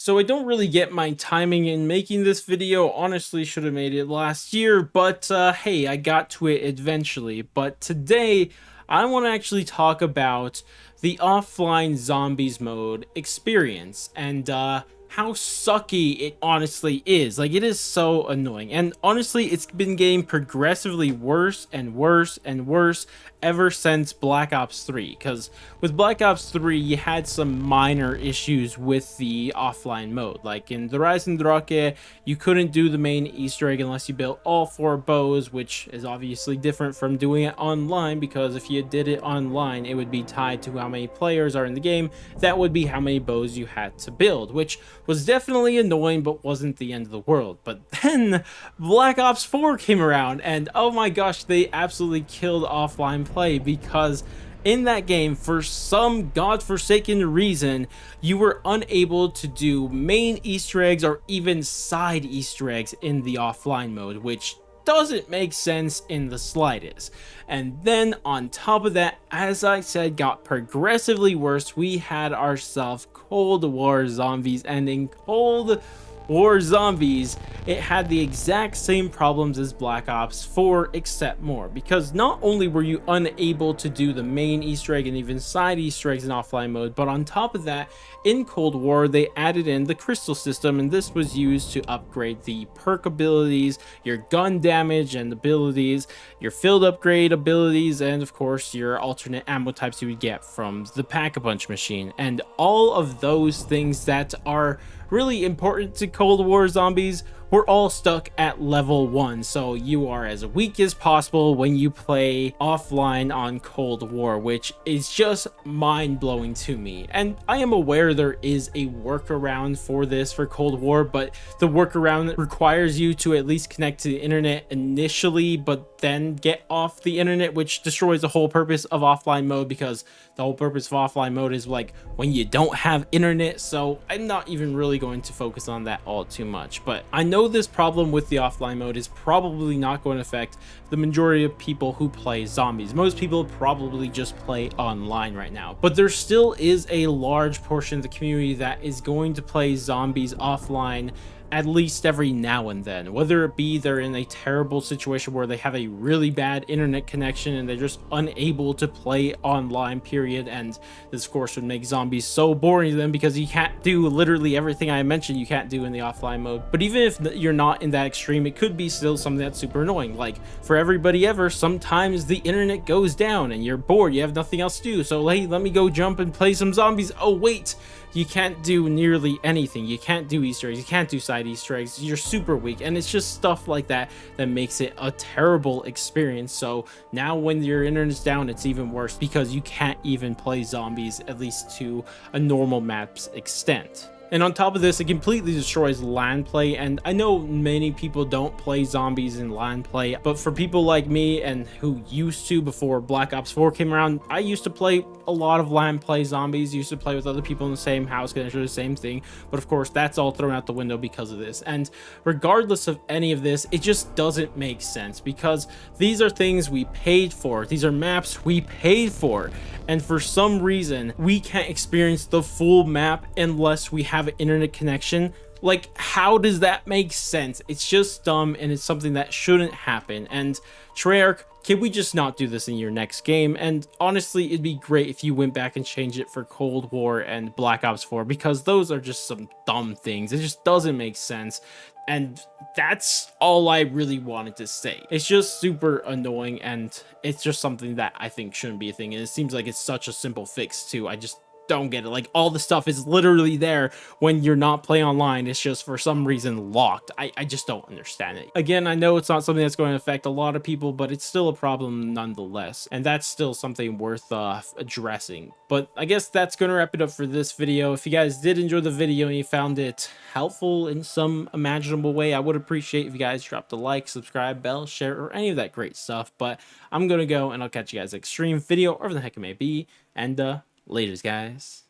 So I don't really get my timing in making this video. Honestly, should have made it last year, but hey, I got to it eventually. But today, I want to actually talk about the offline zombies mode experience and how sucky it honestly is. Like, it is so annoying. And honestly, it's been getting progressively worse and worse and worse ever since Black Ops 3. Because with Black Ops 3, you had some minor issues with the offline mode. Like in the Rising Drake, you couldn't do the main Easter egg unless you built all 4 bows, which is obviously different from doing it online, because if you did it online, it would be tied to how many players are in the game. That would be how many bows you had to build, which was definitely annoying, but wasn't the end of the world. But then Black Ops 4 came around, and oh my gosh, they absolutely killed offline play, because in that game, for some godforsaken reason, you were unable to do main Easter eggs or even side Easter eggs in the offline mode, which doesn't make sense in the slightest. And then on top of that, as I said, got progressively worse. We had ourselves Cold War Zombies, and in Cold War Zombies, it had the exact same problems as Black Ops 4, except more, because not only were you unable to do the main Easter egg and even side Easter eggs in offline mode, but on top of that, in Cold War, they added in the crystal system, and this was used to upgrade the perk abilities, your gun damage and abilities, your field upgrade abilities, and of course, your alternate ammo types you would get from the Pack-a-Punch machine. And all of those things that are really important to Cold War Zombies, we're all stuck at level 1, so you are as weak as possible when you play offline on Cold War, which is just mind-blowing to me. And I am aware there is a workaround for this for Cold War, but the workaround requires you to at least connect to the internet initially, but then get off the internet, which destroys the whole purpose of offline mode, because the whole purpose of offline mode is like when you don't have internet. So I'm not even really going to focus on that all too much, but I know this problem with the offline mode is probably not going to affect the majority of people who play zombies. Most people probably just play online right now, but there still is a large portion of the community that is going to play zombies offline at least every now and then, whether it be they're in a terrible situation where they have a really bad internet connection and they're just unable to play online, period. And this, of course, would make zombies so boring to them, because you can't do literally everything I mentioned you can't do in the offline mode. But even if you're not in that extreme, it could be still something that's super annoying. Like, for everybody ever, sometimes the internet goes down and you're bored, you have nothing else to do, so hey, let me go jump and play some zombies. Oh wait, you can't do nearly anything. You can't do Easter eggs, you can't do side Easter eggs, you're super weak. And it's just stuff like that that makes it a terrible experience. So now when your internet's down, it's even worse, because you can't even play zombies, at least to a normal map's extent. And on top of this, it completely destroys LAN play, and I know many people don't play zombies in LAN play, but for people like me, and who used to before Black Ops 4 came around, I used to play a lot of LAN play zombies, used to play with other people in the same house, gonna do the same thing, but of course that's all thrown out the window because of this. And regardless of any of this, it just doesn't make sense, because these are things we paid for, these are maps we paid for, and for some reason we can't experience the full map unless we have an internet connection. Like, how does that make sense? It's just dumb, and it's something that shouldn't happen. And Treyarch, can we just not do this in your next game? And honestly, it'd be great if you went back and changed it for Cold War and Black Ops 4, because those are just some dumb things. It just doesn't make sense. And that's all I really wanted to say. It's just super annoying, and it's just something that I think shouldn't be a thing. And it seems like it's such a simple fix too. I just don't get it. Like, all the stuff is literally there when you're not playing online. It's just for some reason locked. I just don't understand it. Again, I know it's not something that's going to affect a lot of people, but it's still a problem nonetheless, and that's still something worth addressing. But I guess that's going to wrap it up for this video. If you guys did enjoy the video and you found it helpful in some imaginable way, I would appreciate if you guys dropped a like, subscribe, bell, share, or any of that great stuff. But I'm gonna go, and I'll catch you guys next stream, video, or whatever the heck it may be, and laters, guys.